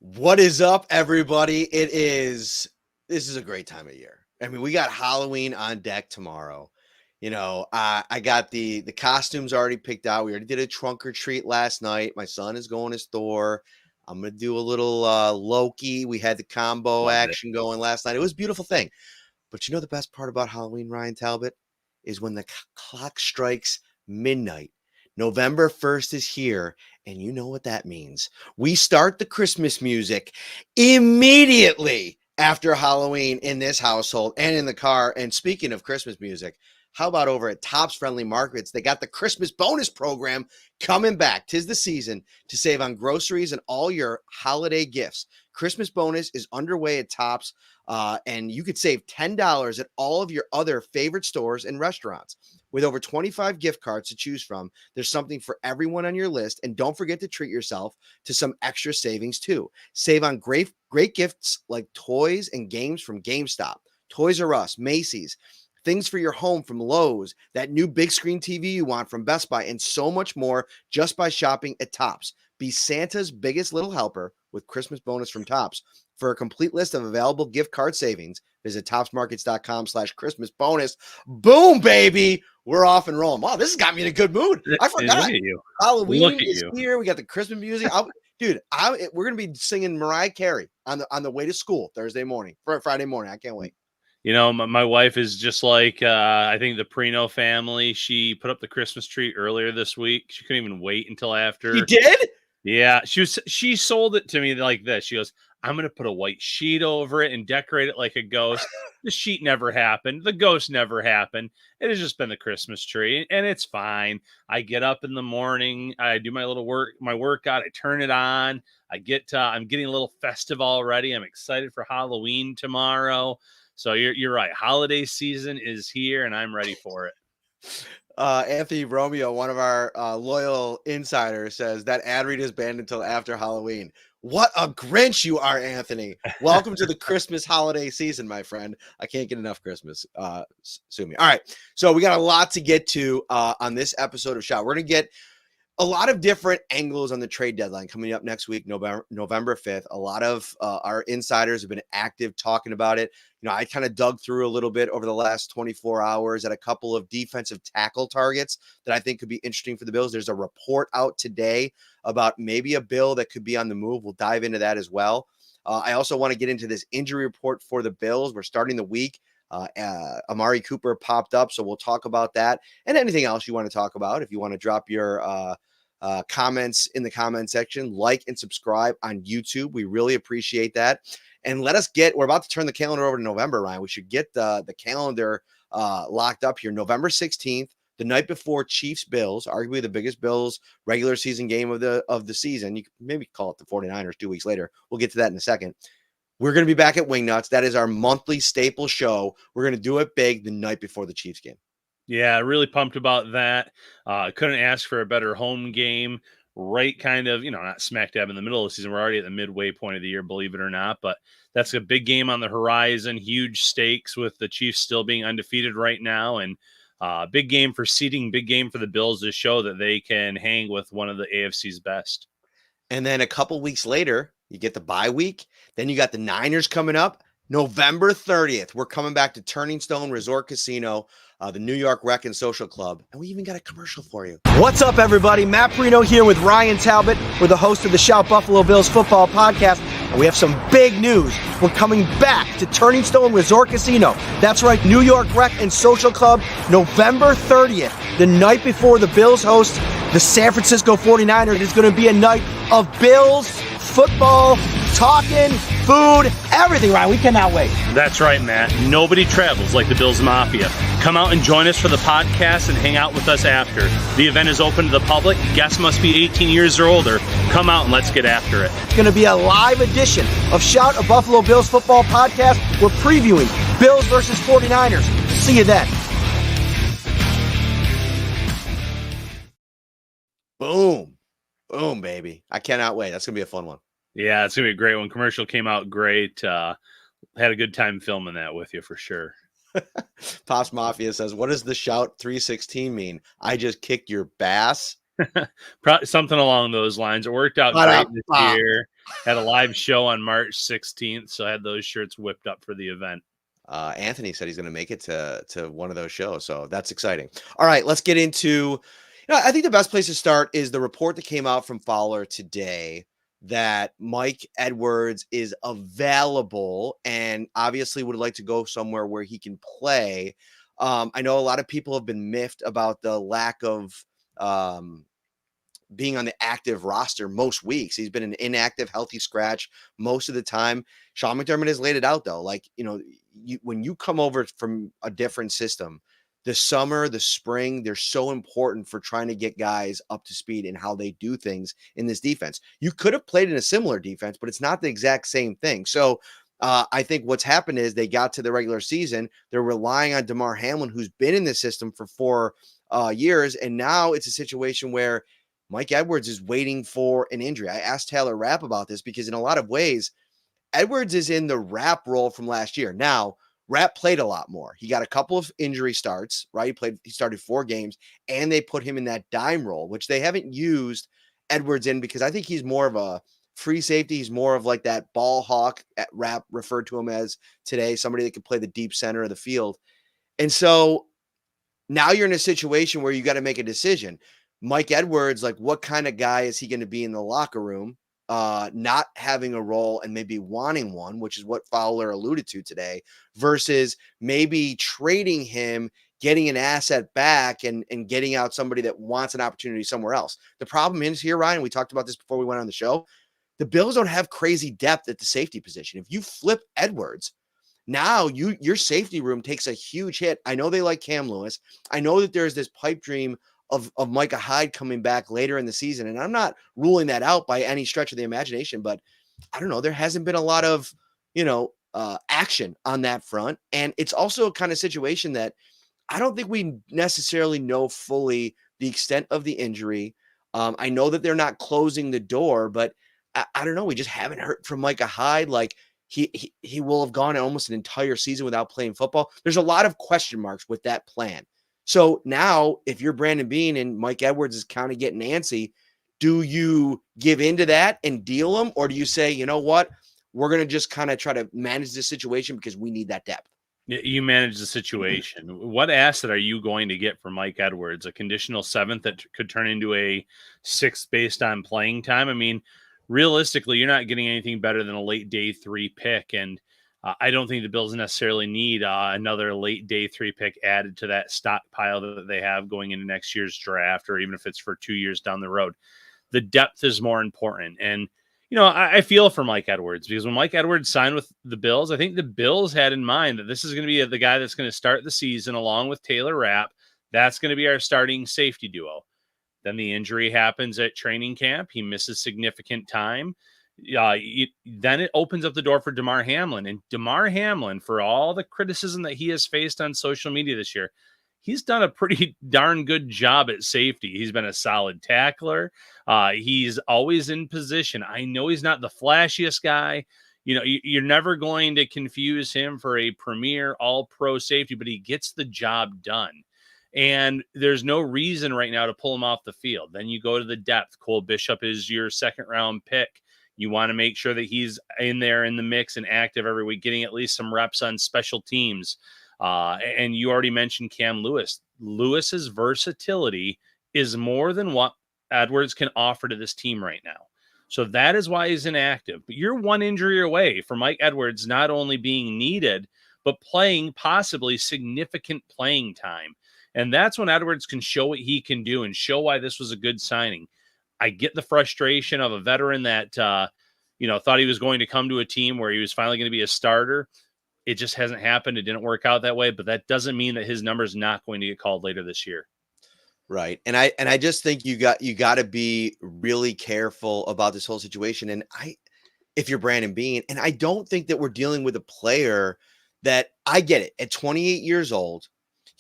What is up, everybody? This is a great time of year. I mean, we got Halloween on deck tomorrow. I got the costumes already picked out. We already did a trunk or treat last night. My son is going as Thor. I'm gonna do a little Loki. We had the combo Love it. action going last night. It was a beautiful thing. But you know the best part about Halloween, Ryan Talbot, is when the clock strikes midnight. November 1st is here, and you know what that means. We start the Christmas music immediately after Halloween in this household and in the car. And speaking of Christmas music, how about over at Tops Friendly Markets? They got the Christmas bonus program coming back. 'Tis the season to save on groceries and all your holiday gifts. Christmas bonus is underway at Tops, and you could save $10 at all of your other favorite stores and restaurants. With over 25 gift cards to choose from, there's something for everyone on your list. And don't forget to treat yourself to some extra savings too. Save on great gifts like toys and games from GameStop, Toys R Us, Macy's, things for your home from Lowe's, that new big screen TV you want from Best Buy, and so much more just by shopping at Tops. Be Santa's biggest little helper with Christmas bonus from Tops. For a complete list of available gift card savings, visit topsmarkets.com/Christmas bonus. Boom, baby. We're off and rolling. Wow, this has got me in a good mood. I forgot. Look at you. Halloween is here. We got the Christmas music. Dude, we're going to be singing Mariah Carey on the way to school Friday morning. I can't wait. You know, my wife is just like, I think the Parrino family. She put up the Christmas tree earlier this week. She couldn't even wait until after. She did? Yeah. She sold it to me like this. She goes, I'm going to put a white sheet over it and decorate it like a ghost. The sheet never happened. The ghost never happened. It has just been the Christmas tree, and it's fine. I get up in the morning. I do my workout. I turn it on. I'm getting a little festive already. I'm excited for Halloween tomorrow. So you're right. Holiday season is here, and I'm ready for it. Anthony Romeo, one of our loyal insiders, says that ad read is banned until after Halloween. What a Grinch you are, Anthony. Welcome to the Christmas holiday season, my friend. I can't get enough Christmas. Sue me. All right. So we got a lot to get to on this episode of Shout. We're going to get a lot of different angles on the trade deadline coming up next week, November 5th. A lot of our insiders have been active talking about it. I kind of dug through a little bit over the last 24 hours at a couple of defensive tackle targets that I think could be interesting for the Bills. There's a report out today about maybe a Bill that could be on the move. We'll dive into that as well. I also want to get into this injury report for the Bills. We're starting the week. Amari Cooper popped up, so we'll talk about that and anything else you want to talk about. If you want to drop your comments in the comment section, like and subscribe on YouTube. We really appreciate that. And we're about to turn the calendar over to November, Ryan. We should get the calendar locked up here. November 16th, the night before Chiefs Bills, arguably the biggest Bills regular season game of the season. You could maybe call it the 49ers 2 weeks later. We'll get to that in a second. We're going to be back at Wingnuts. That is our monthly staple show. We're going to do it big the night before the Chiefs game. Yeah, really pumped about that. Couldn't ask for a better home game. Right, kind of, not smack dab in the middle of the season. We're already at the midway point of the year, believe it or not. But that's a big game on the horizon. Huge stakes with the Chiefs still being undefeated right now. And big game for seeding, big game for the Bills to show that they can hang with one of the AFC's best. And then a couple weeks later, you get the bye week. Then you got the Niners coming up. November 30th, we're coming back to Turning Stone Resort Casino, the New York Rec and Social Club. And we even got a commercial for you. What's up, everybody? Matt Parrino here with Ryan Talbot. We're the host of the Shout Buffalo Bills Football Podcast. And we have some big news. We're coming back to Turning Stone Resort Casino. That's right, New York Rec and Social Club, November 30th, the night before the Bills host the San Francisco 49ers. It's going to be a night of Bills football, talking, food, everything, Ryan. We cannot wait. That's right, Matt. Nobody travels like the Bills Mafia. Come out and join us for the podcast and hang out with us after. The event is open to the public. Guests must be 18 years or older. Come out and let's get after it. It's going to be a live edition of Shout, a Buffalo Bills Football Podcast. We're previewing Bills versus 49ers. See you then. Boom. Boom, baby. I cannot wait. That's going to be a fun one. Yeah, it's going to be a great one. Commercial came out great. Had a good time filming that with you for sure. Pops Mafia says, what does the Shout 316 mean? I just kicked your bass. Something along those lines. It worked out great this Ba-da-ba. year. Had a live show on March 16th, so I had those shirts whipped up for the event. Anthony said he's going to make it to one of those shows, so that's exciting. All right, let's get into. I think the best place to start is the report that came out from Fowler today that Mike Edwards is available and obviously would like to go somewhere where he can play. I know a lot of people have been miffed about the lack of being on the active roster most weeks. He's been an inactive, healthy scratch most of the time. Sean McDermott has laid it out, though. Like, when you come over from a different system, the summer, the spring, they're so important for trying to get guys up to speed in how they do things in this defense. You could have played in a similar defense, but it's not the exact same thing. So I think what's happened is they got to the regular season. They're relying on Damar Hamlin, who's been in this system for 4 years. And now it's a situation where Mike Edwards is waiting for an injury. I asked Taylor Rapp about this because in a lot of ways, Edwards is in the Rapp role from last year. Now, Rapp played a lot more. He got a couple of injury starts, right? He started 4 games, and they put him in that dime role, which they haven't used Edwards in because I think he's more of a free safety. He's more of like that ball hawk at Rapp referred to him as today, somebody that can play the deep center of the field. And so now you're in a situation where you got to make a decision. Mike Edwards, like, what kind of guy is he going to be in the locker room? Not having a role and maybe wanting one, which is what Fowler alluded to today, versus maybe trading him, getting an asset back and getting out somebody that wants an opportunity somewhere else. The problem is here, Ryan, we talked about this before we went on the show. The Bills don't have crazy depth at the safety position. If you flip Edwards, now your safety room takes a huge hit. I know they like Cam Lewis. I know that there's this pipe dream of Micah Hyde coming back later in the season, and I'm not ruling that out by any stretch of the imagination, but I don't know. There hasn't been a lot of, action on that front, and it's also a kind of situation that I don't think we necessarily know fully the extent of the injury. I know that they're not closing the door, but I don't know. We just haven't heard from Micah Hyde. Like, he will have gone almost an entire season without playing football. There's a lot of question marks with that plan. So now, if you're Brandon Beane and Mike Edwards is kind of getting antsy, do you give into that and deal him, or do you say, you know what, we're going to just kind of try to manage this situation because we need that depth? You manage the situation. What asset are you going to get for Mike Edwards? A conditional 7th that could turn into a 6th based on playing time? I mean, realistically, you're not getting anything better than a late day 3 pick. And I don't think the Bills necessarily need another late day 3 pick added to that stockpile that they have going into next year's draft, or even if it's for 2 years down the road. The depth is more important. And, I feel for Mike Edwards because when Mike Edwards signed with the Bills, I think the Bills had in mind that this is going to be the guy that's going to start the season along with Taylor Rapp. That's going to be our starting safety duo. Then the injury happens at training camp. He misses significant time. Then it opens up the door for Damar Hamlin. And Damar Hamlin, for all the criticism that he has faced on social media this year, he's done a pretty darn good job at safety. He's been a solid tackler. He's always in position. I know he's not the flashiest guy. You're never going to confuse him for a premier all-pro safety, but he gets the job done. And there's no reason right now to pull him off the field. Then you go to the depth. Cole Bishop is your 2nd-round pick. You want to make sure that he's in there in the mix and active every week, getting at least some reps on special teams. And you already mentioned Cam Lewis. Lewis's versatility is more than what Edwards can offer to this team right now. So that is why he's inactive. But you're one injury away from Mike Edwards not only being needed, but playing possibly significant playing time. And that's when Edwards can show what he can do and show why this was a good signing. I get the frustration of a veteran that, thought he was going to come to a team where he was finally going to be a starter. It just hasn't happened. It didn't work out that way, but that doesn't mean that his number is not going to get called later this year. Right. And I just think you got to be really careful about this whole situation. And if you're Brandon Beane, and I don't think that we're dealing with a player that, I get it. At 28 years old,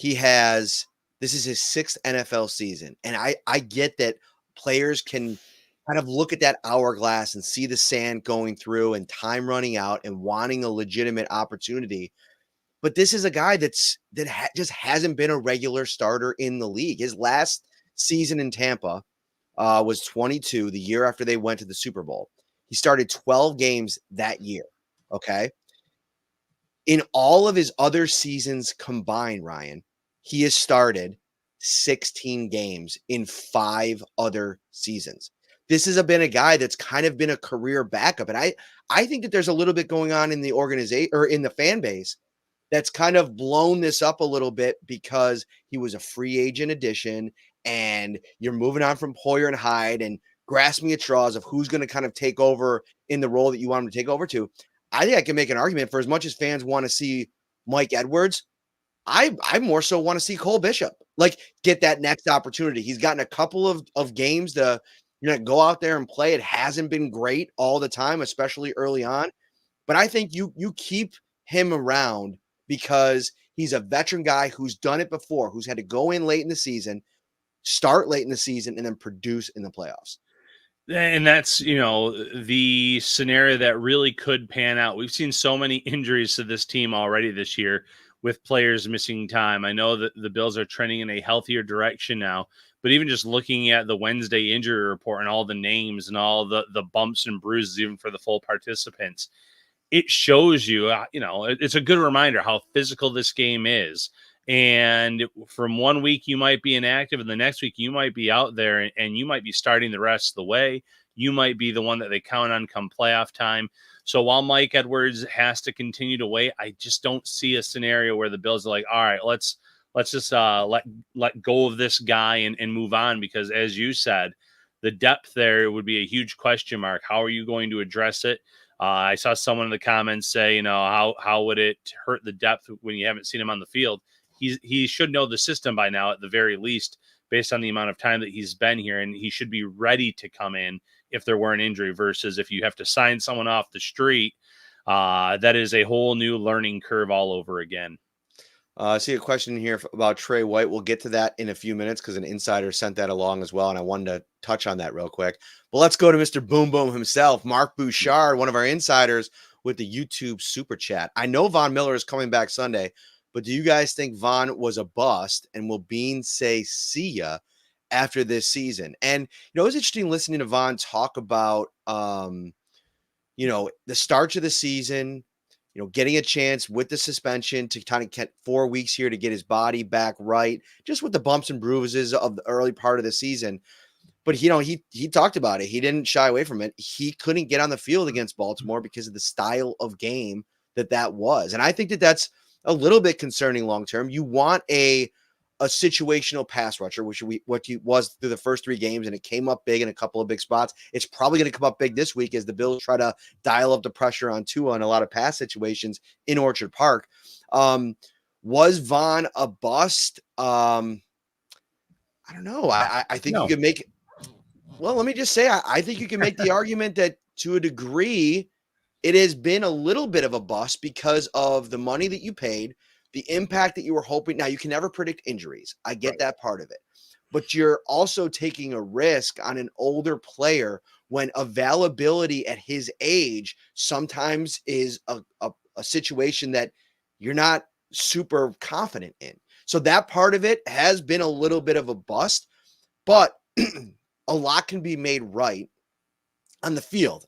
this is his 6th NFL season. And I get that players can kind of look at that hourglass and see the sand going through and time running out and wanting a legitimate opportunity. But this is a guy that just hasn't been a regular starter in the league. His last season in Tampa, was 22 the year after they went to the Super Bowl. He started 12 games that year. Okay. In all of his other seasons combined, Ryan, he has started 16 games in 5 other seasons. This has been a guy that's kind of been a career backup. And I think that there's a little bit going on in the organization or in the fan base that's kind of blown this up a little bit because he was a free agent addition and you're moving on from Poyer and Hyde and grasping at straws of who's going to kind of take over in the role that you want him to take over to. I think I can make an argument for as much as fans want to see Mike Edwards, I more so want to see Cole Bishop like get that next opportunity. He's gotten a couple of games to go out there and play. It hasn't been great all the time, especially early on. But I think you keep him around because he's a veteran guy who's done it before, who's had to go in late in the season, start late in the season, and then produce in the playoffs. And that's, the scenario that really could pan out. We've seen so many injuries to this team already this year with players missing time. I know that the Bills are trending in a healthier direction now, but even just looking at the Wednesday injury report and all the names and all the bumps and bruises, even for the full participants, it shows you, it's a good reminder how physical this game is. And from one week, you might be inactive, and the next week, you might be out there and you might be starting the rest of the way. You might be the one that they count on come playoff time. So while Mike Edwards has to continue to wait, I just don't see a scenario where the Bills are like, all right, let's just let go of this guy and move on. Because as you said, the depth there would be a huge question mark. How are you going to address it? I saw someone in the comments say, how would it hurt the depth when you haven't seen him on the field? He should know the system by now, at the very least, based on the amount of time that he's been here, and he should be ready to come in if there were an injury, versus if you have to sign someone off the street, that is a whole new learning curve all over again. I see a question here about Trey White. We'll get to that in a few minutes because an insider sent that along as well, and I wanted to touch on that real quick. But let's go to Mr. Boom Boom himself, Mark Bouchard, one of our insiders with the YouTube Super Chat. I know Von Miller is coming back Sunday, but do you guys think Von was a bust, and will Beane say see ya after this season? And, it was interesting listening to Von talk about, the start of the season, getting a chance with the suspension to kind of get 4 weeks here to get his body back right, just with the bumps and bruises of the early part of the season. But, he talked about it. He didn't shy away from it. He couldn't get on the field against Baltimore because of the style of game that was. And I think that that's a little bit concerning long-term. You want a situational pass rusher, which what he was through the first 3 games, and it came up big in a couple of big spots. It's probably going to come up big this week as the Bills try to dial up the pressure on Tua in a lot of pass situations in Orchard Park. Was Von a bust? I don't know. I think you could make – well, let me just say I think you can make the argument that to a degree it has been a little bit of a bust because of the money that you paid, the impact that you were hoping. Now, you can never predict injuries. I get that part of it. But you're also taking a risk on an older player when availability at his age sometimes is a situation that you're not super confident in. So that part of it has been a little bit of a bust, but a lot can be made right on the field,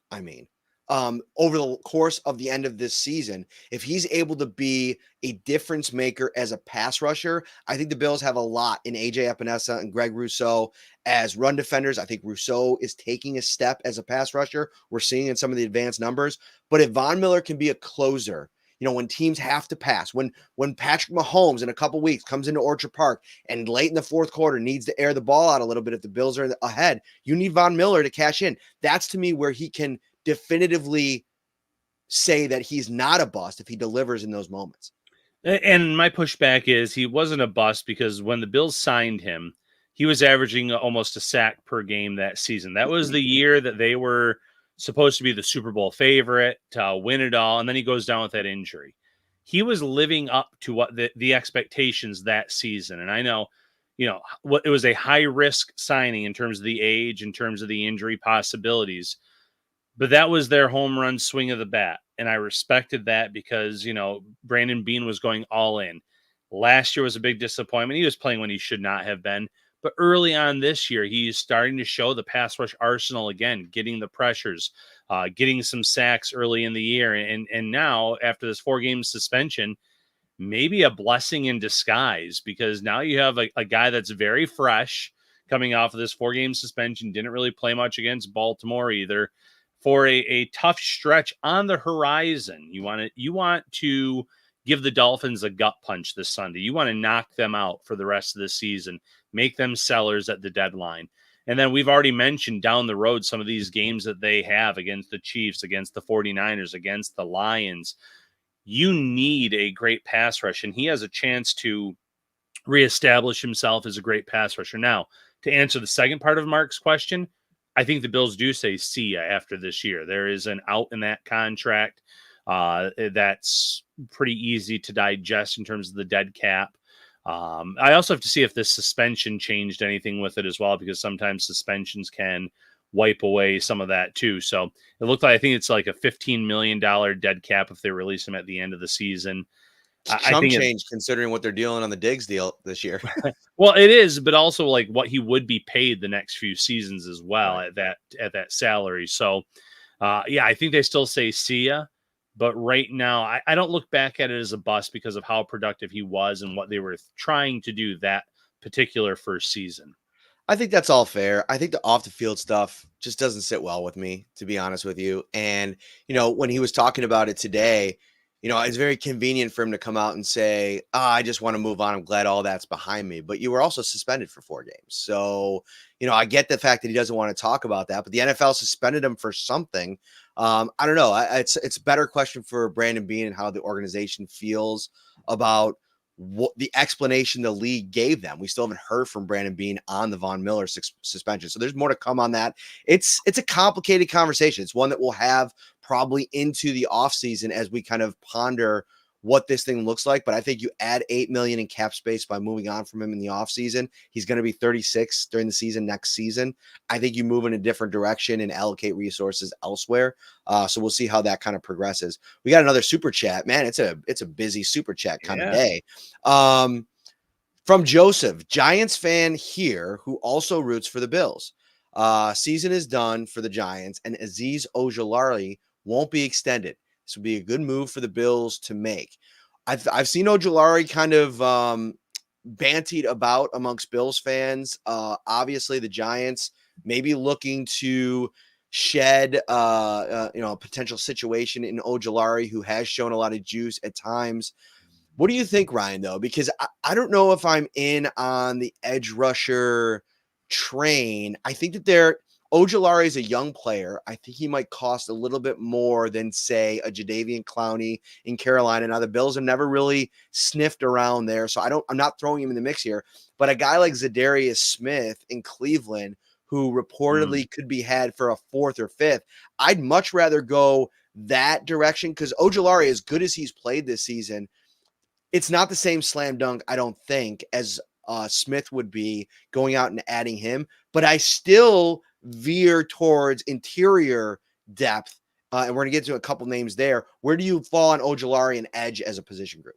over the course of the end of this season. If he's able to be a difference maker as a pass rusher, I think the Bills have a lot in AJ Epinesa and Greg Rousseau as run defenders. I think Rousseau is taking a step as a pass rusher. We're seeing in some of the advanced numbers. But if Von Miller can be a closer, when teams have to pass, when Patrick Mahomes in a couple weeks comes into Orchard Park and late in the fourth quarter needs to air the ball out a little bit if the Bills are ahead, you need Von Miller to cash in. That's to me where he can definitively say that he's not a bust if he delivers in those moments. And my pushback is he wasn't a bust because when the Bills signed him, he was averaging almost a sack per game that season. That was the year that they were supposed to be the Super Bowl favorite to win it all, and then he goes down with that injury. He was living up to what the expectations that season. And I know, what it was a high risk signing in terms of the age, in terms of the injury possibilities. But that was their home run swing of the bat. And I respected that because, Brandon Beane was going all in. Last year was a big disappointment. He was playing when he should not have been. But early on this year, he's starting to show the pass rush arsenal again, getting the pressures, getting some sacks early in the year. And now, after this 4-game suspension, maybe a blessing in disguise, because now you have a guy that's very fresh coming off of this 4-game suspension, didn't really play much against Baltimore either, for a tough stretch on the horizon. You want to give the Dolphins a gut punch this Sunday. You want to knock them out for the rest of the season, make them sellers at the deadline. And then we've already mentioned down the road some of these games that they have against the Chiefs, against the 49ers, against the Lions. You need a great pass rush, and he has a chance to reestablish himself as a great pass rusher. Now, to answer the second part of Mark's question, I think the Bills do say see ya after this year. There is an out in that contract that's pretty easy to digest in terms of the dead cap. I also have to see if this suspension changed anything with it as well, because sometimes suspensions can wipe away some of that too. So it looked like, I think it's like a $15 million dead cap if they release him at the end of the season. Chump change considering what they're dealing on the Diggs deal this year. Well, it is, but also like what he would be paid the next few seasons as well, right, at that salary. So, yeah, I think they still say see ya. But right now, I don't look back at it as a bust because of how productive he was and what they were trying to do that particular first season. I think that's all fair. I think the off the field stuff just doesn't sit well with me, to be honest with you. And, when he was talking about it today, it's very convenient for him to come out and say, I just want to move on. I'm glad all that's behind me. But you were also suspended for 4 games. So, I get the fact that he doesn't want to talk about that, but the NFL suspended him for something. I don't know. It's a better question for Brandon Beane and how the organization feels about what the explanation the league gave them. We still haven't heard from Brandon Beane on the Von Miller suspension. So there's more to come on that. It's a complicated conversation. It's one that we'll have probably into the offseason as we kind of ponder what this thing looks like. But I think you add $8 million in cap space by moving on from him in the offseason. He's going to be 36 during the season next season. I think you move in a different direction and allocate resources elsewhere. So we'll see how that kind of progresses. We got another super chat, man. It's a busy super chat kind of day. From Joseph, Giants fan here, who also roots for the Bills. Season is done for the Giants, and Azeez Ojulari won't be extended. This would be a good move for the Bills to make. I've seen Ojulari kind of bantied about amongst Bills fans. Obviously, the Giants may be looking to shed a potential situation in Ojulari, who has shown a lot of juice at times. What do you think, Ryan, though? Because I don't know if I'm in on the edge rusher train. I think that Ojulari is a young player. I think he might cost a little bit more than, say, a Jadeveon Clowney in Carolina. Now, the Bills have never really sniffed around there, so I'm not throwing him in the mix here. But a guy like Zadarius Smith in Cleveland, who reportedly could be had for a 4th or 5th, I'd much rather go that direction, because Ojulari, as good as he's played this season, it's not the same slam dunk, I don't think, as Smith would be going out and adding him. But I still veer towards interior depth, and we're going to get to a couple names there. Where do you fall on Ojulari and edge as a position group?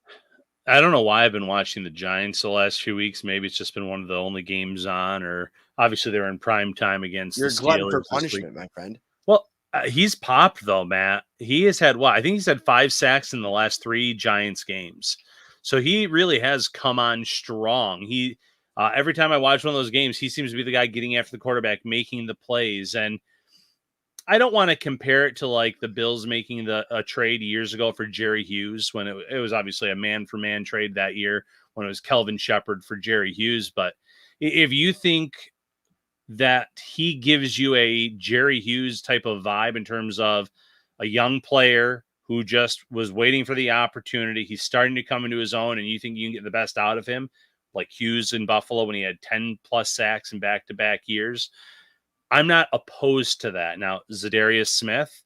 I don't know why I've been watching the Giants the last few weeks. Maybe it's just been one of the only games on, or obviously they're in prime time against the Steelers. You're glutton for punishment, my friend. Well, he's popped though, Matt. He has had I think he's had 5 sacks in the last 3 Giants games. So he really has come on strong. He every time I watch one of those games, he seems to be the guy getting after the quarterback, making the plays. And I don't want to compare it to like the Bills making a trade years ago for Jerry Hughes, when it was obviously a man-for-man trade that year, when it was Kelvin Shepard for Jerry Hughes. But if you think that he gives you a Jerry Hughes type of vibe in terms of a young player who just was waiting for the opportunity, he's starting to come into his own, and you think you can get the best out of him, like Hughes in Buffalo when he had 10 plus sacks in back-to-back years, I'm not opposed to that. Now, Zadarius Smith,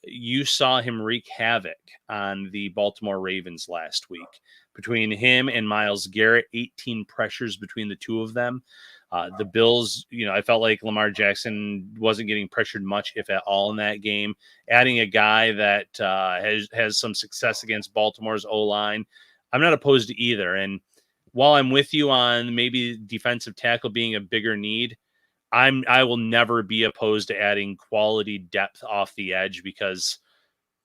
you saw him wreak havoc on the Baltimore Ravens last week. Between him and Myles Garrett, 18 pressures between the two of them. The Bills, I felt like Lamar Jackson wasn't getting pressured much, if at all, in that game. Adding a guy that has some success against Baltimore's O-line, I'm not opposed to either. And while I'm with you on maybe defensive tackle being a bigger need, I will never be opposed to adding quality depth off the edge, because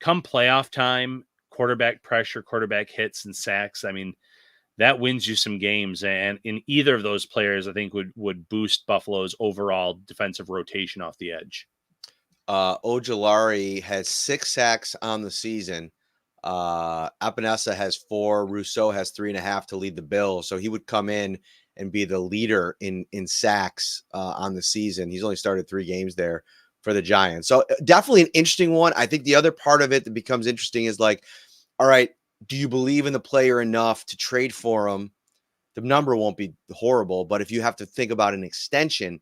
come playoff time, quarterback pressure, quarterback hits and sacks, I mean, that wins you some games. And in either of those players, I think would boost Buffalo's overall defensive rotation off the edge. Ojulari has 6 sacks on the season. Apinesa has 4. Rousseau has 3.5 to lead the Bills. So he would come in and be the leader in sacks on the season. He's only started 3 games there for the Giants. So definitely an interesting one. I think the other part of it that becomes interesting is like, all right, do you believe in the player enough to trade for him? The number won't be horrible, but if you have to think about an extension,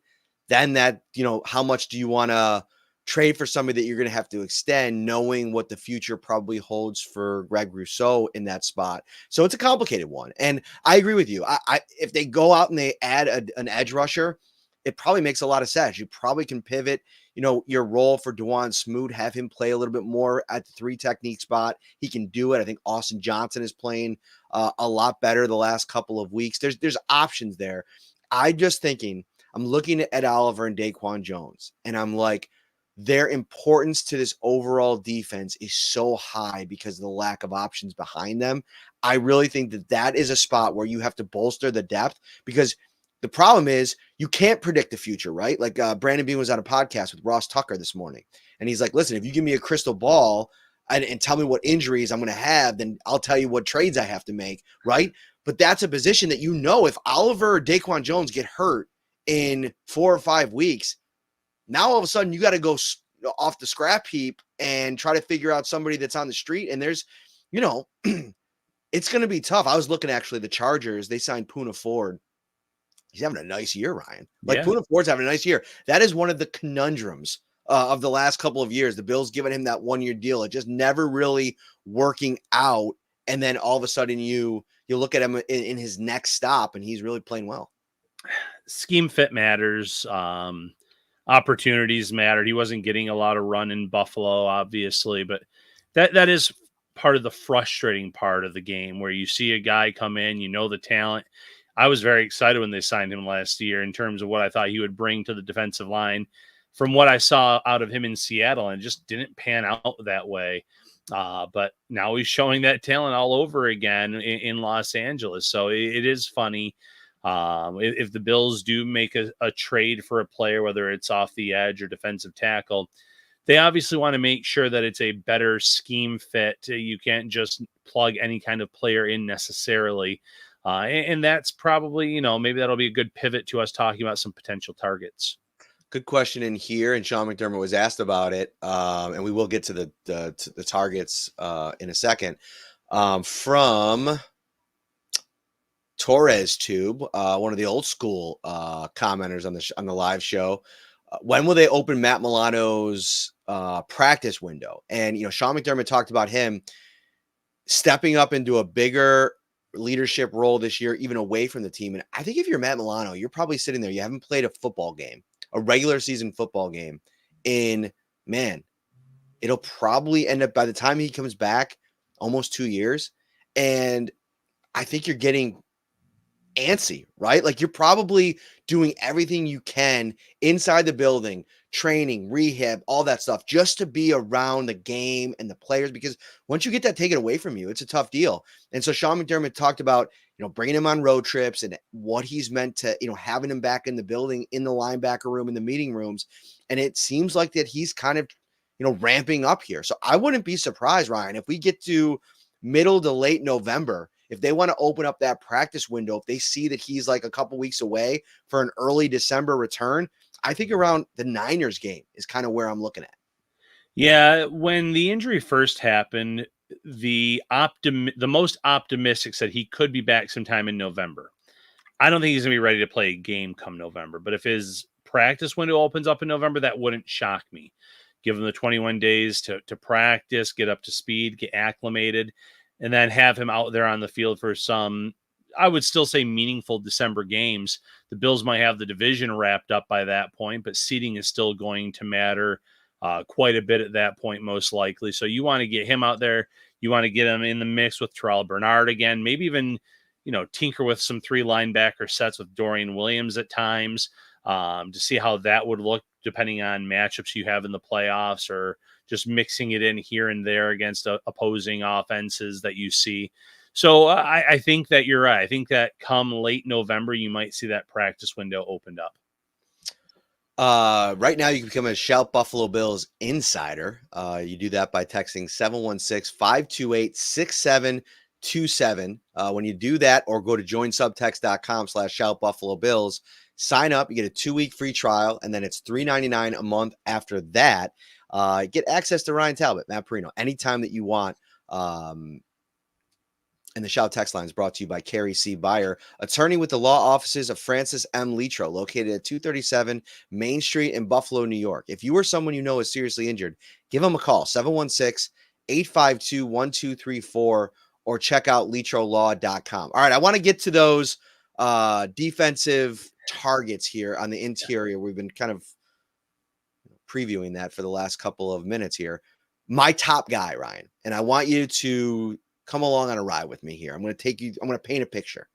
then that, how much do you want to trade for somebody that you're going to have to extend, knowing what the future probably holds for Greg Rousseau in that spot? So it's a complicated one. And I agree with you. If they go out and they add an edge rusher, it probably makes a lot of sense. You probably can pivot, your role for Dewan Smoot, have him play a little bit more at the 3 technique spot. He can do it. I think Austin Johnson is playing a lot better the last couple of weeks. There's options there. I'm looking at Ed Oliver and Daquan Jones, and I'm like, their importance to this overall defense is so high because of the lack of options behind them. I really think that is a spot where you have to bolster the depth, because the problem is you can't predict the future, right? Like Brandon Beane was on a podcast with Ross Tucker this morning, and he's like, listen, if you give me a crystal ball and tell me what injuries I'm going to have, then I'll tell you what trades I have to make, right? But that's a position that, if Oliver or Daquan Jones get hurt in 4 or 5 weeks, now all of a sudden you got to go off the scrap heap and try to figure out somebody that's on the street. And there's, it's going to be tough. I was looking, actually, the Chargers, they signed Poona Ford. He's having a nice year, Ryan. Like, Poona Ford's having a nice year. That is one of the conundrums of the last couple of years. The Bills giving him that 1-year deal. It just never really working out. And then all of a sudden you look at him in his next stop and he's really playing well. Scheme fit matters. Opportunities mattered. He wasn't getting a lot of run in Buffalo, obviously, but that is part of the frustrating part of the game, where you see a guy come in, the talent. I was very excited when they signed him last year in terms of what I thought he would bring to the defensive line from what I saw out of him in Seattle, and it just didn't pan out that way. But now he's showing that talent all over again in Los Angeles. So it is funny. If the Bills do make a trade for a player, whether it's off the edge or defensive tackle, they obviously want to make sure that it's a better scheme fit. You can't just plug any kind of player in necessarily. And that's probably, maybe that'll be a good pivot to us talking about some potential targets. Good question in here, and Sean McDermott was asked about it, and we will get to the targets in a second. From Torres Tube, one of the old school commenters on the live show, when will they open Matt Milano's practice window? And Sean McDermott talked about him stepping up into a bigger leadership role this year, even away from the team. And I think if you're Matt Milano, you're probably sitting there. You haven't played a football game, a regular season football game it'll probably end up, by the time he comes back, almost 2 years. And I think you're getting antsy, right? Like, you're probably doing everything you can inside the building, training, rehab, all that stuff, just to be around the game and the players, because once you get that taken away from you, it's a tough deal. And so Sean McDermott talked about, bringing him on road trips and what he's meant to, having him back in the building, in the linebacker room, in the meeting rooms. And it seems like that he's kind of, ramping up here. So I wouldn't be surprised, Ryan, if we get to middle to late November, if they want to open up that practice window, if they see that he's like a couple weeks away for an early December return, I think around the Niners game is kind of where I'm looking at. Yeah, when the injury first happened, the most optimistic said he could be back sometime in November. I don't think he's going to be ready to play a game come November, but if his practice window opens up in November, that wouldn't shock me. Give him the 21 days to practice, get up to speed, get acclimated, and then have him out there on the field for some, I would still say, meaningful December games. The Bills might have the division wrapped up by that point, but seeding is still going to matter quite a bit at that point, most likely. So you want to get him out there. You want to get him in the mix with Terrell Bernard again, maybe even, tinker with some 3 linebacker sets with Dorian Williams at times, to see how that would look depending on matchups you have in the playoffs, or just mixing it in here and there against opposing offenses that you see. So I think that you're right. I think that come late November, you might see that practice window opened up. Right now, you can become a Shout Buffalo Bills insider. You do that by texting 716-528-6727. When you do that, or go to joinsubtext.com/shoutbuffalobills, sign up. You get a 2-week free trial, and then it's $3.99 a month after that. Get access to Ryan Talbot, Matt Parrino, anytime that you want. And the Shout text line is brought to you by Carrie C. Byer, attorney with the law offices of Francis M. Litro, located at 237 Main Street in Buffalo, New York. If you or someone you know is seriously injured, give them a call, 716-852-1234, or check out litrolaw.com. All right, I want to get to those defensive targets here on the interior. We've been kind of previewing that for the last couple of minutes here. My top guy, Ryan, and I want you to come along on a ride with me here. I'm going to paint a picture.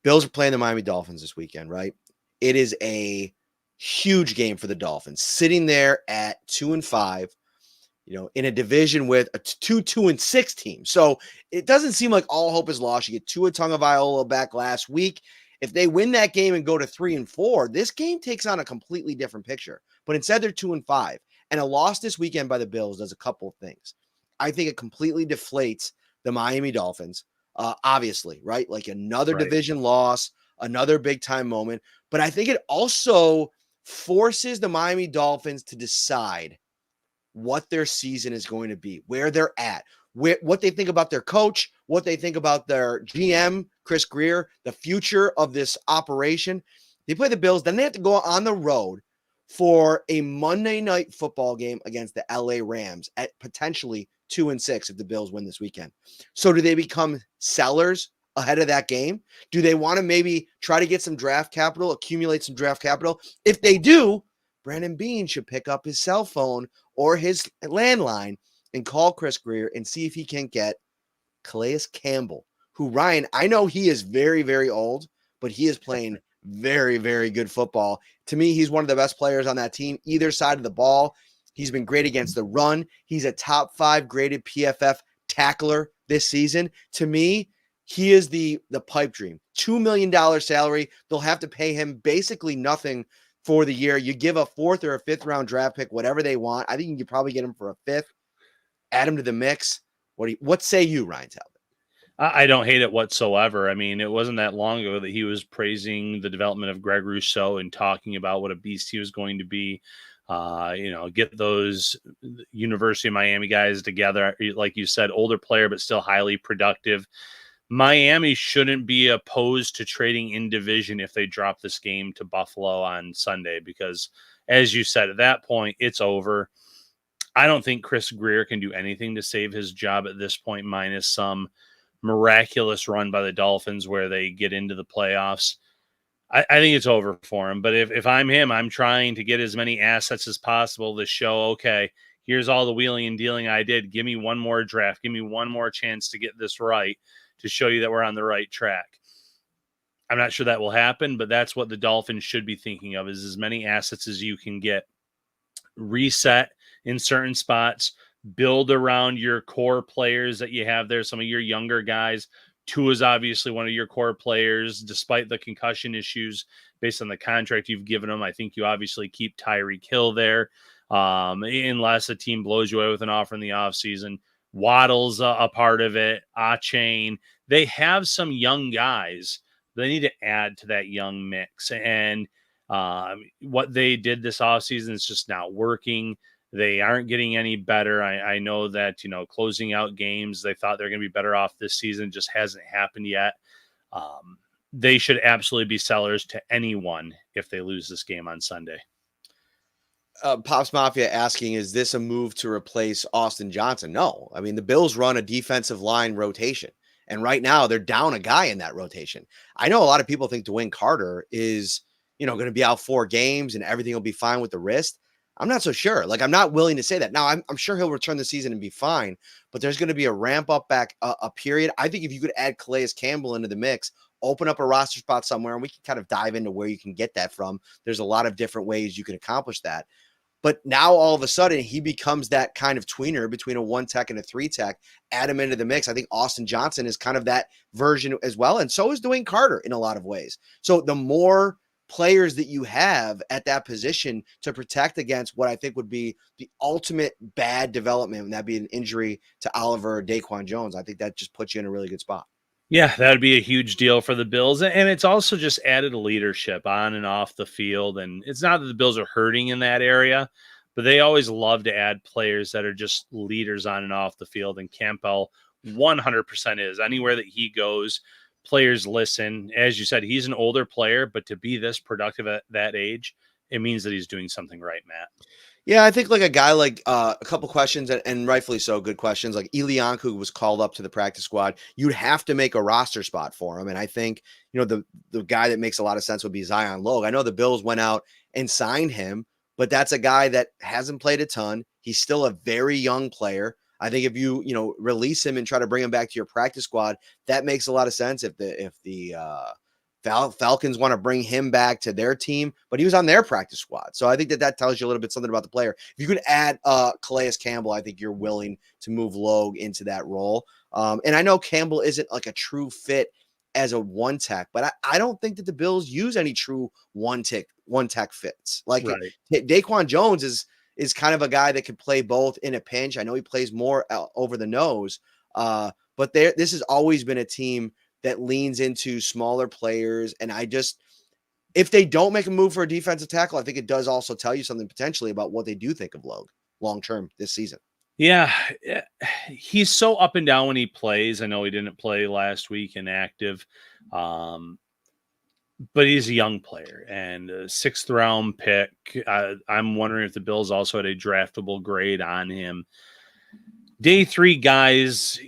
Bills are playing the Miami Dolphins this weekend, right? It is a huge game for the Dolphins, sitting there at 2-5, in a division with a 2-6 team. So it doesn't seem like all hope is lost. You get Tua Tagovailoa back last week. If they win that game and go to 3-4, this game takes on a completely different picture. But instead, they're 2-5. And a loss this weekend by the Bills does a couple of things. I think it completely deflates the Miami Dolphins, obviously, right? Like another division loss, another big time moment. But I think it also forces the Miami Dolphins to decide what their season is going to be, where they're at, what they think about their coach, what they think about their GM, Chris Grier, the future of this operation. They play the Bills, then they have to go on the road for a Monday night football game against the LA Rams at potentially 2-6 if the Bills win this weekend. So do they become sellers ahead of that game? Do they want to maybe try to get some draft capital, accumulate some draft capital? If they do, Brandon Beane should pick up his cell phone or his landline and call Chris Grier and see if he can get Calais Campbell, who, Ryan, I know he is very, very old, but he is playing very, very good football. To me, he's one of the best players on that team, either side of the ball. He's been great against the run. He's a top 5 graded PFF tackler this season. To me, he is the pipe dream. $2 million salary. They'll have to pay him basically nothing for the year. You give a 4th or a 5th round draft pick, whatever they want. I think you could probably get him for a 5th. Add him to the mix. What say you, Ryan Talbot? I don't hate it whatsoever. I mean, it wasn't that long ago that he was praising the development of Greg Rousseau and talking about what a beast he was going to be. Get those University of Miami guys together. Like you said, older player, but still highly productive. Miami shouldn't be opposed to trading in division if they drop this game to Buffalo on Sunday, because as you said, at that point, it's over. I don't think Chris Grier can do anything to save his job at this point, minus some miraculous run by the Dolphins where they get into the playoffs. I think it's over for him. But if I'm him, I'm trying to get as many assets as possible to show, okay, here's all the wheeling and dealing I did. Give me one more draft. Give me one more chance to get this right, to show you that we're on the right track. I'm not sure that will happen, but that's what the Dolphins should be thinking of, is as many assets as you can get. Reset in certain spots. Build around your core players that you have there, some of your younger guys. Tua is obviously one of your core players, despite the concussion issues based on the contract you've given him. I think you obviously keep Tyreek Hill there, unless a team blows you away with an offer in the offseason. Waddle's a part of it. A-Chain. They have some young guys. They need to add to that young mix. And what they did this offseason is just not working. They aren't getting any better. I know that, closing out games, they thought they're going to be better off this season. Just hasn't happened yet. They should absolutely be sellers to anyone if they lose this game on Sunday. Pops Mafia asking, is this a move to replace Austin Johnson? No. I mean, the Bills run a defensive line rotation, and right now they're down a guy in that rotation. I know a lot of people think Dwayne Carter is, going to be out 4 games and everything will be fine with the wrist. I'm not so sure. Like, I'm not willing to say that. Now, I'm sure he'll return the season and be fine, but there's going to be a ramp up back a period. I think if you could add Calais Campbell into the mix, open up a roster spot somewhere, and we can kind of dive into where you can get that from. There's a lot of different ways you can accomplish that. But now all of a sudden he becomes that kind of tweener between a 1 tech and a 3 tech. Add him into the mix. I think Austin Johnson is kind of that version as well. And so is Dwayne Carter in a lot of ways. So the more players that you have at that position to protect against what I think would be the ultimate bad development, and that'd be an injury to Oliver or Daquan Jones, I think that just puts you in a really good spot. Yeah, that would be a huge deal for the Bills. And it's also just added a leadership on and off the field. And it's not that the Bills are hurting in that area, but they always love to add players that are just leaders on and off the field. And Campbell 100% is. Anywhere that he goes, players listen. As you said, he's an older player, but to be this productive at that age, it means that he's doing something right, Matt. Yeah, I think like a guy like a couple questions, and rightfully so, good questions. Like Elam, who was called up to the practice squad, you'd have to make a roster spot for him. And I think, the guy that makes a lot of sense would be Zion Logue. I know the Bills went out and signed him, but that's a guy that hasn't played a ton. He's still a very young player. I think if you, release him and try to bring him back to your practice squad, that makes a lot of sense. If the Falcons want to bring him back to their team, but he was on their practice squad. So I think that tells you a little bit something about the player. If you could add Calais Campbell, I think you're willing to move Logue into that role. And I know Campbell isn't like a true fit as a 1 tech, but I don't think that the Bills use any true 1 tech fits. Like Right. Daquan Jones is kind of a guy that can play both in a pinch. I know he plays more over the nose, but this has always been a team that leans into smaller players. And if they don't make a move for a defensive tackle, I think it does also tell you something potentially about what they do think of Logue long-term this season. Yeah, he's so up and down when he plays. I know he didn't play last week inactive, but he's a young player and a 6th round pick. I'm wondering if the Bills also had a draftable grade on him. Day 3 guys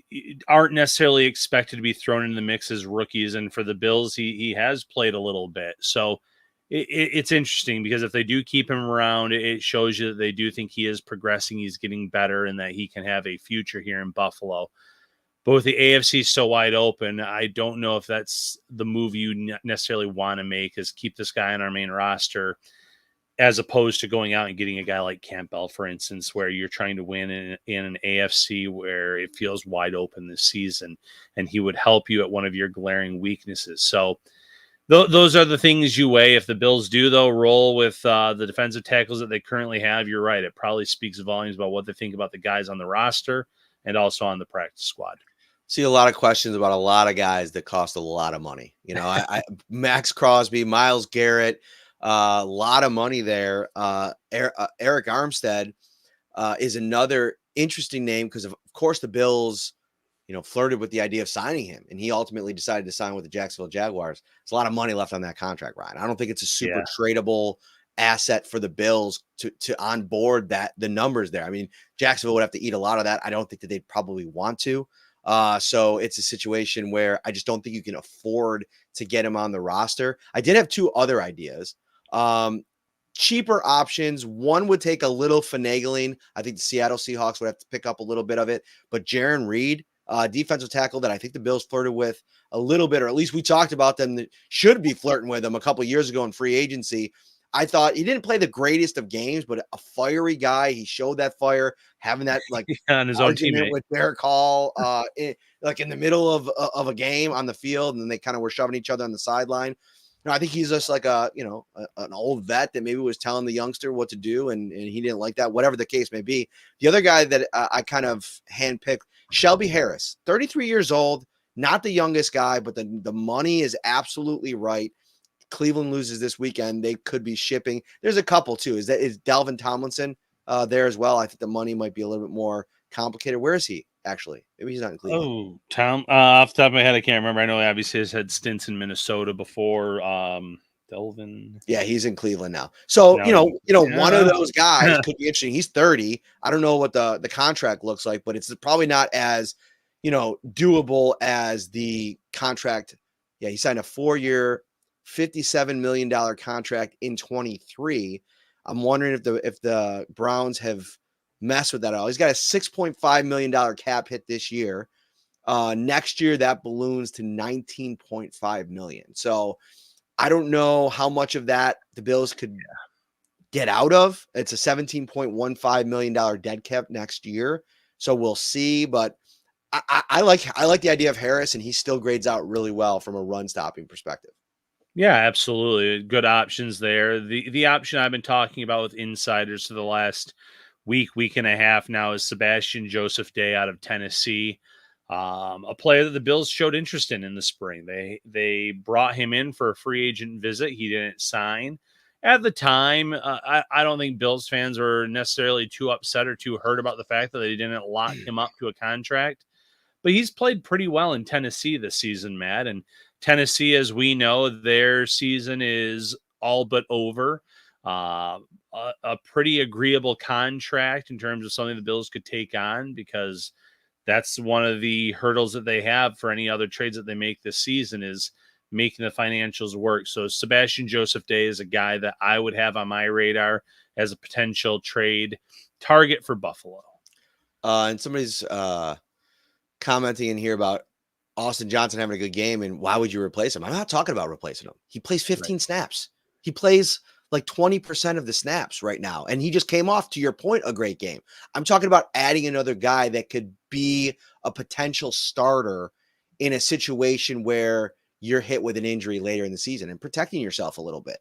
aren't necessarily expected to be thrown in the mix as rookies. And for the Bills, he has played a little bit. So it's interesting because if they do keep him around, it shows you that they do think he is progressing. He's getting better and that he can have a future here in Buffalo. But with the AFC so wide open, I don't know if that's the move you necessarily want to make, is keep this guy on our main roster, as opposed to going out and getting a guy like Campbell, for instance, where you're trying to win in an AFC where it feels wide open this season, and he would help you at one of your glaring weaknesses. So those are the things you weigh. If the Bills do, though, roll with the defensive tackles that they currently have, you're right. It probably speaks volumes about what they think about the guys on the roster and also on the practice squad. See a lot of questions about a lot of guys that cost a lot of money. Max Crosby, Myles Garrett, a lot of money there. Eric Armstead is another interesting name because, of course, the Bills, flirted with the idea of signing him, and he ultimately decided to sign with the Jacksonville Jaguars. There's a lot of money left on that contract, Ryan. I don't think it's a super tradable asset for the Bills to onboard the numbers there. I mean, Jacksonville would have to eat a lot of that. I don't think that they'd probably want to. So it's a situation where I just don't think you can afford to get him on the roster. I did have 2 other ideas. Cheaper options. One would take a little finagling. I think the Seattle Seahawks would have to pick up a little bit of it. But Jaron Reed, defensive tackle that I think the Bills flirted with a little bit, or at least we talked about them that should be flirting with them a couple years ago in free agency. I thought he didn't play the greatest of games, but a fiery guy. He showed that fire, having that on his own teammate with Derek Hall, in the middle of a game on the field, and then they kind of were shoving each other on the sideline. I think he's just like an old vet that maybe was telling the youngster what to do, and he didn't like that, whatever the case may be. The other guy that I kind of handpicked, Shelby Harris, 33 years old, not the youngest guy, but the money is absolutely right. Cleveland loses this weekend. They could be shipping. There's a couple too. Is Dalvin Tomlinson there as well? I think the money might be a little bit more complicated. Where is he actually? Maybe he's not in Cleveland. Oh, Tom, off the top of my head, I can't remember. I know he obviously has had stints in Minnesota before. Delvin. Yeah, he's in Cleveland now. So, one of those guys could be interesting. He's 30. I don't know what the contract looks like, but it's probably not as, doable as the contract. Yeah, he signed a 4-year, $57 million contract in 23. I'm wondering if the Browns have messed with that at all. He's got a $6.5 million cap hit this year. Next year, that balloons to $19.5 million. So I don't know how much of that the Bills could get out of. It's a $17.15 million dead cap next year. So we'll see. But I like the idea of Harris, and he still grades out really well from a run stopping perspective. Yeah, absolutely. Good options there. The option I've been talking about with insiders for the last week and a half now is Sebastian Joseph-Day out of Tennessee. A player that the Bills showed interest in the spring. They brought him in for a free agent visit. He didn't sign. At the time, I don't think Bills fans were necessarily too upset or too hurt about the fact that they didn't lock him up to a contract. But he's played pretty well in Tennessee this season, Matt. And Tennessee, as we know, their season is all but over. A pretty agreeable contract in terms of something the Bills could take on, because that's one of the hurdles that they have for any other trades that they make this season, is making the financials work. So Sebastian Joseph-Day is a guy that I would have on my radar as a potential trade target for Buffalo. And somebody's commenting in here about Austin Johnson having a good game and why would you replace him? I'm not talking about replacing him. He plays 15 snaps. He plays like 20% of the snaps right now. And he just came off, to your point, a great game. I'm talking about adding another guy that could be a potential starter in a situation where you're hit with an injury later in the season and protecting yourself a little bit.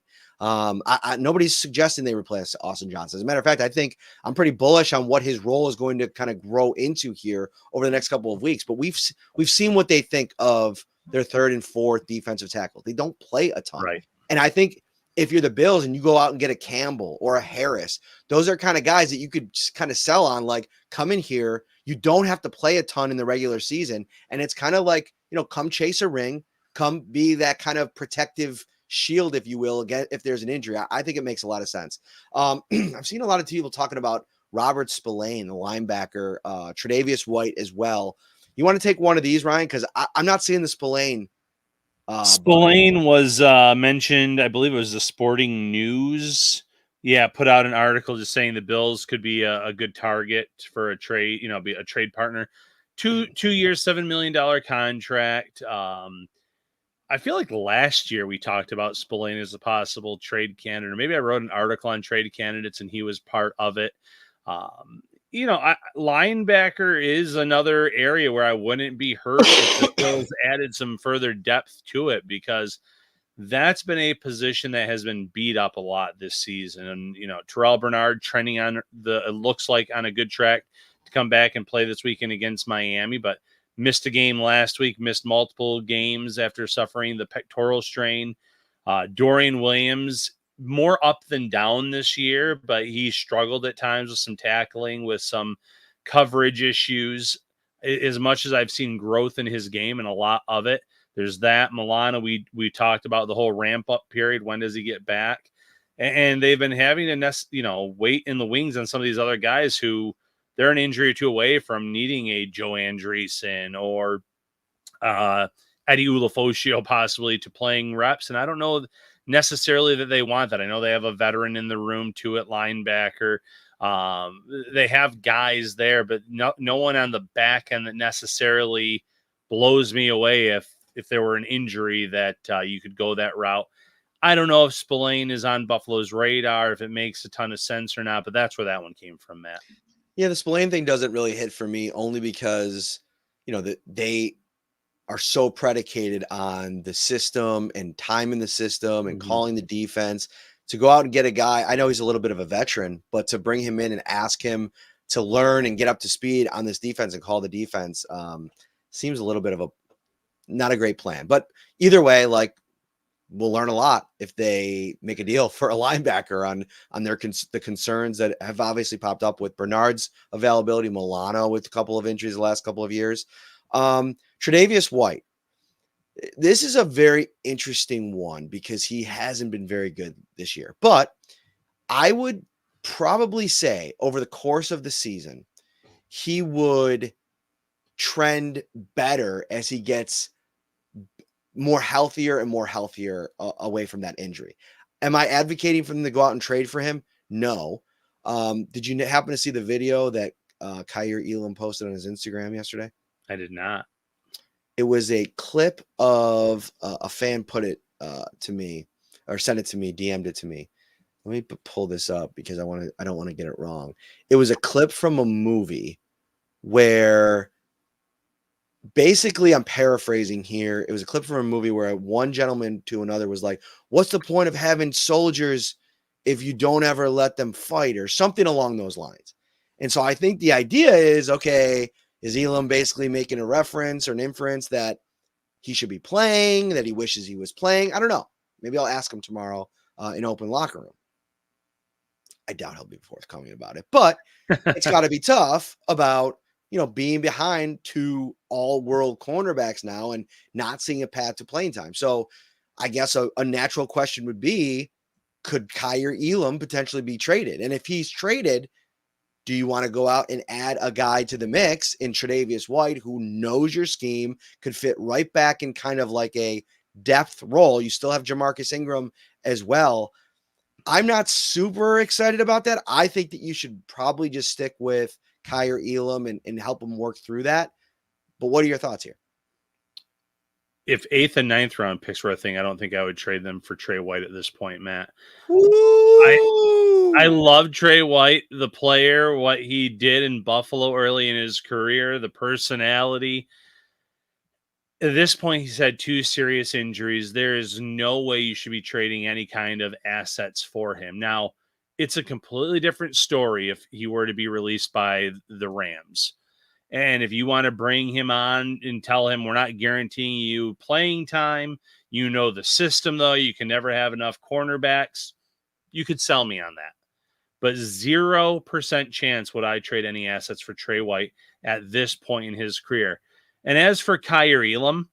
Nobody's suggesting they replace Austin Johnson. As a matter of fact, I think I'm pretty bullish on what his role is going to kind of grow into here over the next couple of weeks. But we've seen what they think of their third and fourth defensive tackle. They don't play a ton. Right. And I think if you're the Bills and you go out and get a Campbell or a Harris, those are kind of guys that you could just kind of sell on, like, come in here. You don't have to play a ton in the regular season. And it's kind of like, come chase a ring, come be that kind of protective shield, if you will, again, if there's an injury. I think it makes a lot of sense. I've seen a lot of people talking about Robert Spillane, the linebacker, Tre'Davious White as well. You want to take one of these, Ryan? Because I'm not seeing the Spillane. Spillane was mentioned, I believe it was the Sporting News. Yeah, put out an article just saying the Bills could be a good target for a trade, be a trade partner. 2 years, $7 million contract. I feel like last year we talked about Spillane as a possible trade candidate, or maybe I wrote an article on trade candidates and he was part of it. Linebacker is another area where I wouldn't be hurt if the Bills added some further depth to it, because that's been a position that has been beat up a lot this season. And, Terrell Bernard trending on it looks like on a good track to come back and play this weekend against Miami, but missed a game last week, missed multiple games after suffering the pectoral strain. Dorian Williams, more up than down this year, but he struggled at times with some tackling, with some coverage issues. As much as I've seen growth in his game, and a lot of it, there's that. Milano, we talked about the whole ramp up period. When does he get back? And they've been having to wait in the wings on some of these other guys who they're an injury or two away from needing a Joe Andreessen or Eddie Ulofoshio possibly to playing reps. And I don't know necessarily that they want that. I know they have a veteran in the room too at linebacker. They have guys there, but no one on the back end that necessarily blows me away if there were an injury that you could go that route. I don't know if Spillane is on Buffalo's radar, if it makes a ton of sense or not, but that's where that one came from, Matt. Yeah, the Spillane thing doesn't really hit for me, only because, they are so predicated on the system and time in the system and calling the defense. To go out and get a guy, I know he's a little bit of a veteran, but to bring him in and ask him to learn and get up to speed on this defense and call the defense seems a little bit of not a great plan. But either way, we'll learn a lot if they make a deal for a linebacker on the concerns that have obviously popped up with Bernard's availability, Milano with a couple of injuries the last couple of years. Tre'Davious White, this is a very interesting one because he hasn't been very good this year, but I would probably say over the course of the season, he would trend better as he gets more healthier away from that injury. Am I advocating for them to go out and trade for him? No. Did you happen to see the video that Kaiir Elam posted on his Instagram yesterday? I did not. It was a clip of a fan put it to me, or sent it to me, DM'd it to me. Let me pull this up because I don't want to get it wrong. It was a clip from a movie where, basically, I'm paraphrasing here. It was a clip from a movie where one gentleman to another was like, "What's the point of having soldiers if you don't ever let them fight?" or something along those lines. And so I think the idea is, okay, is Elam basically making a reference or an inference that he should be playing, that he wishes he was playing? I don't know. Maybe I'll ask him tomorrow in open locker room. I doubt he'll be forthcoming about it, but it's got to be tough about, being behind two all-world cornerbacks now and not seeing a path to playing time. So I guess a natural question would be, could Kaiir Elam potentially be traded? And if he's traded, do you want to go out and add a guy to the mix in Tre'Davious White, who knows your scheme, could fit right back in kind of like a depth role? You still have Jamarcus Ingram as well. I'm not super excited about that. I think that you should probably just stick with Kaiir Elam and help him work through that. But what are your thoughts here? If 8th and 9th round picks were a thing, I don't think I would trade them for Trey White at this point, Matt. I love Trey White, the player, what he did in Buffalo early in his career, the personality. At this point, he's had 2 serious injuries. There is no way you should be trading any kind of assets for him. Now, it's a completely different story if he were to be released by the Rams. And if you want to bring him on and tell him we're not guaranteeing you playing time, the system, though, you can never have enough cornerbacks, you could sell me on that. But 0% chance would I trade any assets for Trey White at this point in his career. And as for Kaiir Elam,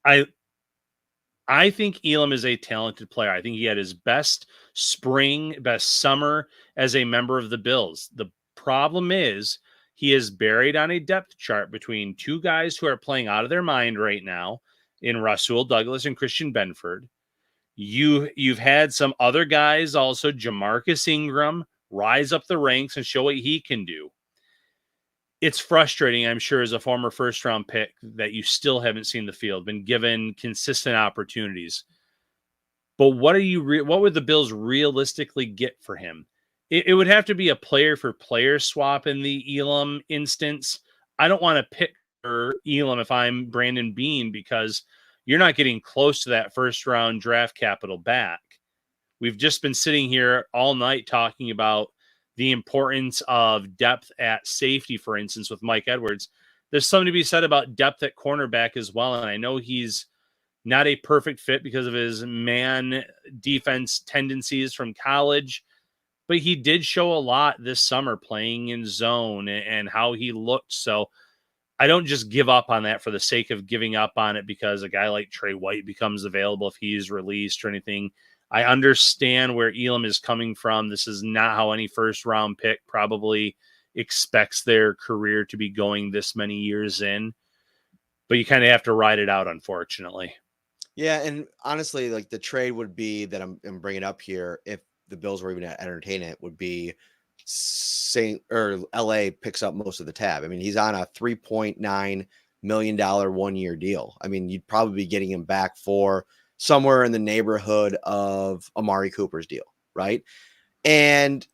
I think Elam is a talented player. I think he had his best spring, best summer as a member of the Bills. The problem is he is buried on a depth chart between 2 guys who are playing out of their mind right now in Rasul Douglas and Christian Benford. You've had some other guys also, Jamarcus Ingram, rise up the ranks and show what he can do. It's frustrating, I'm sure, as a former first-round pick that you still haven't seen the field, been given consistent opportunities. But what would the Bills realistically get for him? It would have to be a player-for-player swap in the Elam instance. I don't want to pick for Elam if I'm Brandon Beane, because you're not getting close to that first-round draft capital back. We've just been sitting here all night talking about the importance of depth at safety, for instance, with Mike Edwards. There's something to be said about depth at cornerback as well. And I know he's not a perfect fit because of his man defense tendencies from college, but he did show a lot this summer playing in zone and how he looked. So I don't just give up on that for the sake of giving up on it because a guy like Trey White becomes available if he's released or anything. I understand where Elam is coming from. This is not how any first-round pick probably expects their career to be going this many years in. But you kind of have to ride it out, unfortunately. Yeah, and honestly, like, the trade would be that I'm bringing up here, if the Bills were even to entertain it, would be LA picks up most of the tab. I mean, he's on a $3.9 million 1-year deal. I mean, you'd probably be getting him back for somewhere in the neighborhood of Amari Cooper's deal, right? And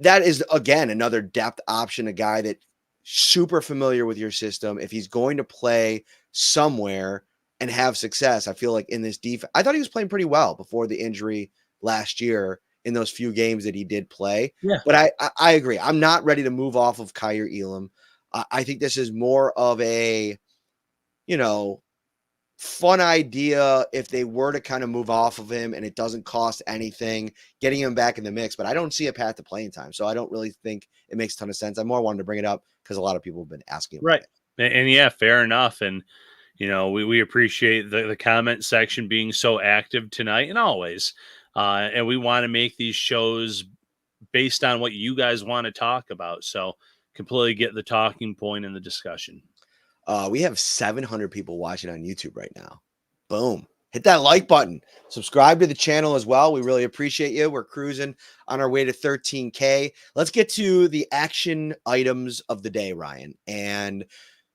that is, again, another depth option, a guy that super familiar with your system. If he's going to play somewhere and have success, I feel like in this defense, I thought he was playing pretty well before the injury last year in those few games that he did play. Yeah. But I agree. I'm not ready to move off of Kaiir Elam. I think this is more of a, fun idea if they were to kind of move off of him and it doesn't cost anything, getting him back in the mix. But I don't see a path to playing time. So I don't really think it makes a ton of sense. I more wanted to bring it up because a lot of people have been asking about it. And yeah, fair enough. And, we appreciate the comment section being so active tonight and always. And we want to make these shows based on what you guys want to talk about. So completely get the talking point and the discussion. We have 700 people watching on YouTube right now. Boom. hit that like button. Subscribe to the channel as well. We really appreciate you. We're cruising on our way to 13K. Let's get to the action items of the day, Ryan. And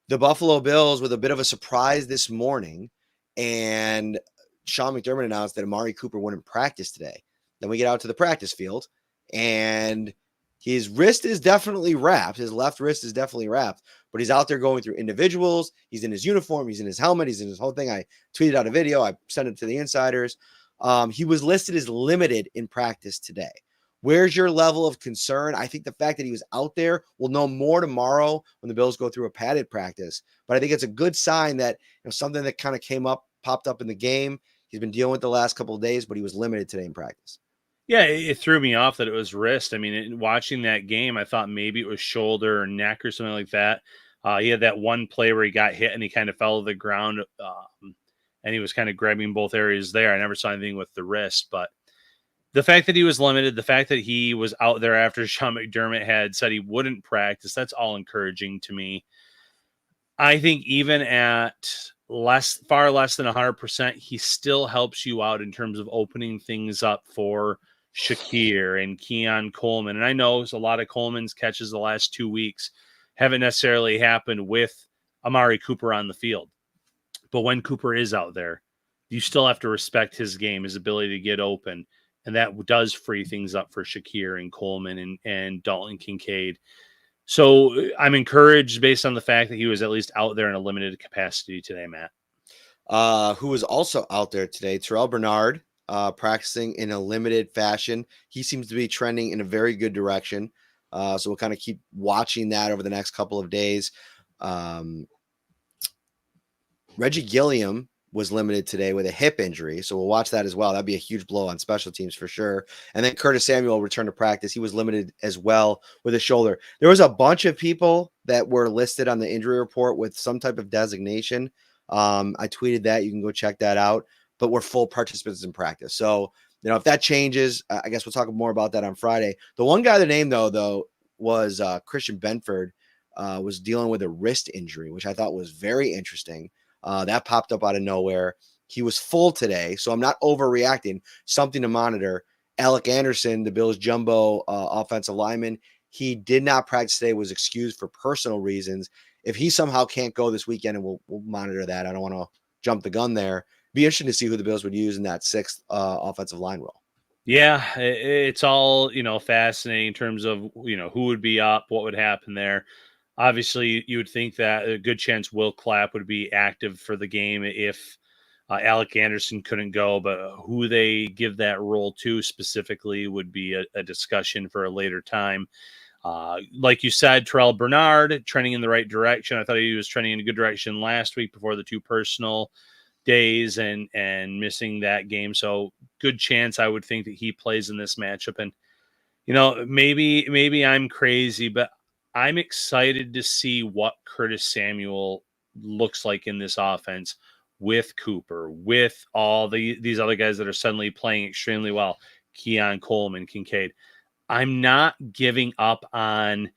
the Buffalo Bills with a bit of a surprise this morning. And Sean McDermott announced that Amari Cooper wouldn't practice today. Then we get out to the practice field, and his wrist is definitely wrapped. His left wrist is definitely wrapped, but he's out there going through individuals. He's in his uniform. He's in his helmet. He's in his whole thing. I tweeted out a video. I sent it to the insiders. He was listed as limited in practice today. Where's your level of concern? I think the fact that he was out there, we'll know more tomorrow when the Bills go through a padded practice. But I think it's a good sign that something that kind of popped up in the game. He's been dealing with the last couple of days, but he was limited today in practice. Yeah, it threw me off that it was wrist. I mean, watching that game, I thought maybe it was shoulder or neck or something like that. He had that one play where he got hit and he kind of fell to the ground, and he was kind of grabbing both areas there. I never saw anything with the wrist, but the fact that he was limited, the fact that he was out there after Sean McDermott had said he wouldn't practice, that's all encouraging to me. I think even at far less than 100%, he still helps you out in terms of opening things up for Kaiir and Keon Coleman. And I know a lot of Coleman's catches the last 2 weeks haven't necessarily happened with Amari Cooper on the field. But when Cooper is out there, you still have to respect his game, his ability to get open. And that does free things up for Kaiir and Coleman and Dalton Kincaid. So I'm encouraged based on the fact that he was at least out there in a limited capacity today, Matt. Who was also out there today, Terrell Bernard, practicing in a limited fashion. He seems to be trending in a very good direction. So we'll kind of keep watching that over the next couple of days. Reggie Gilliam was limited today with a hip injury. So we'll watch that as well. That'd be a huge blow on special teams for sure. And then Curtis Samuel returned to practice. He was limited as well with a shoulder. There was a bunch of people that were listed on the injury report with some type of designation. I tweeted that. You can go check that out. But we're full participants in practice. So, if that changes, I guess we'll talk more about that on Friday. The one guy, the name though, was Christian Benford, was dealing with a wrist injury, which I thought was very interesting. That popped up out of nowhere. He was full today, so I'm not overreacting. Something to monitor. Alec Anderson, the Bills' jumbo offensive lineman, he did not practice today, was excused for personal reasons. If he somehow can't go this weekend, and we'll monitor that. I don't want to jump the gun there. Be interesting to see who the Bills would use in that sixth offensive line role. Yeah, it's all, fascinating in terms of, who would be up, what would happen there. Obviously, you would think that a good chance Will Clapp would be active for the game if Alec Anderson couldn't go, but who they give that role to specifically would be a discussion for a later time. Like you said, Terrell Bernard trending in the right direction. I thought he was trending in a good direction last week before the two personal days and missing that game. So good chance I would think that he plays in this matchup. And, maybe I'm crazy, but I'm excited to see what Curtis Samuel looks like in this offense with Cooper, with all these other guys that are suddenly playing extremely well. Keon Coleman, Kincaid. I'm not giving up on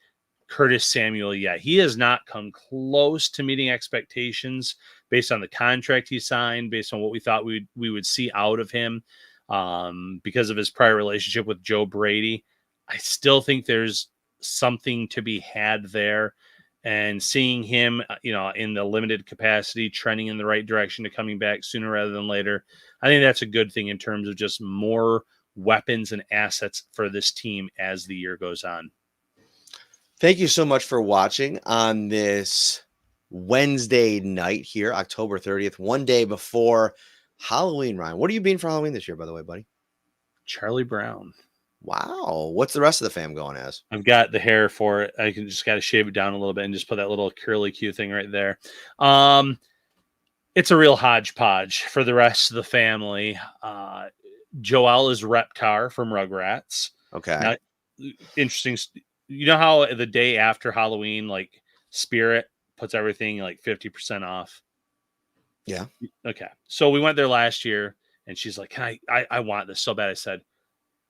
Curtis Samuel yet. He has not come close to meeting expectations based on the contract he signed, based on what we thought we would see out of him because of his prior relationship with Joe Brady. I still think there's something to be had there, and seeing him, in the limited capacity, trending in the right direction to coming back sooner rather than later. I think that's a good thing in terms of just more weapons and assets for this team as the year goes on. Thank you so much for watching on this Wednesday night here, October 30th, one day before Halloween, Ryan. What are you being for Halloween this year, by the way, buddy? Charlie Brown. Wow. What's the rest of the fam going as? I've got the hair for it. I can just got to shave it down a little bit and just put that little curly Q thing right there. It's a real hodgepodge for the rest of the family. Joel is Reptar from Rugrats. Okay. Now, interesting. You know how the day after Halloween, like Spirit puts everything like 50% off? Yeah. Okay. So we went there last year and she's like, I want this so bad. I said,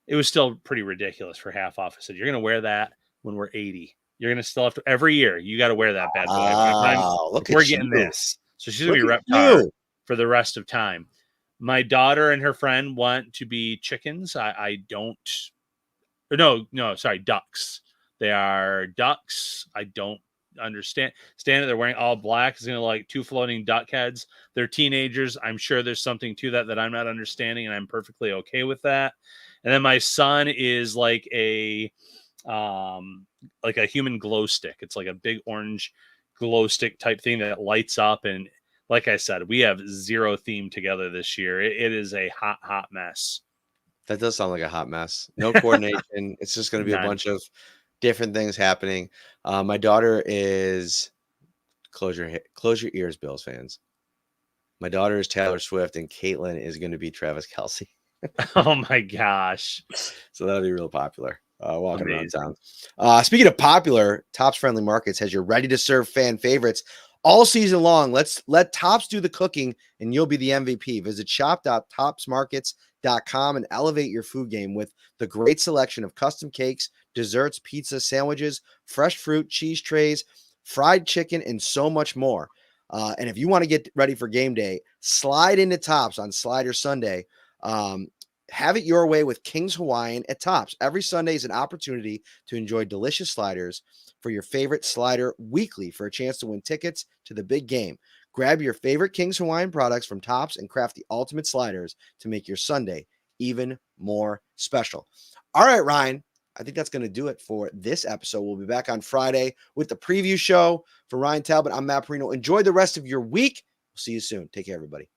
it was still pretty ridiculous for half off. I said, you're going to wear that when we're 80. You're going to still have to, every year, you got to wear that bad boy. Look we're at getting you. this. So she's going to be Reptar for the rest of time. My daughter and her friend want to be chickens. I don't. No, sorry, ducks. They are ducks. I don't understand. They're wearing all black. It's like 2 floating duck heads. They're teenagers. I'm sure there's something to that I'm not understanding, and I'm perfectly okay with that. And then my son is like a human glow stick. It's like a big orange glow stick type thing that lights up. And like I said, we have zero theme together this year. It is a hot mess. That does sound like a hot mess. No coordination. It's just going to be a None. bunch of different things happening. My daughter is close your ears, Bills fans. My daughter is Taylor Swift, and Caitlin is going to be Travis Kelce. Oh my gosh! So that'll be real popular. Walking around town. Speaking of popular, Tops Friendly Markets has your ready-to-serve fan favorites all season long. Let's let Tops do the cooking, and you'll be the MVP. Visit shop.topsmarkets.com and elevate your food game with the great selection of custom cakes, desserts, pizza, sandwiches, fresh fruit, cheese trays, fried chicken, and so much more. And if you want to get ready for game day, slide into Tops on Slider Sunday. Have it your way with King's Hawaiian at Tops. Every Sunday is an opportunity to enjoy delicious sliders for your favorite slider weekly for a chance to win tickets to the big game. Grab your favorite King's Hawaiian products from Tops and craft the ultimate sliders to make your Sunday even more special. All right, Ryan, I think that's going to do it for this episode. We'll be back on Friday with the preview show. For Ryan Talbot, I'm Matt Parrino. Enjoy the rest of your week. We'll see you soon. Take care, everybody.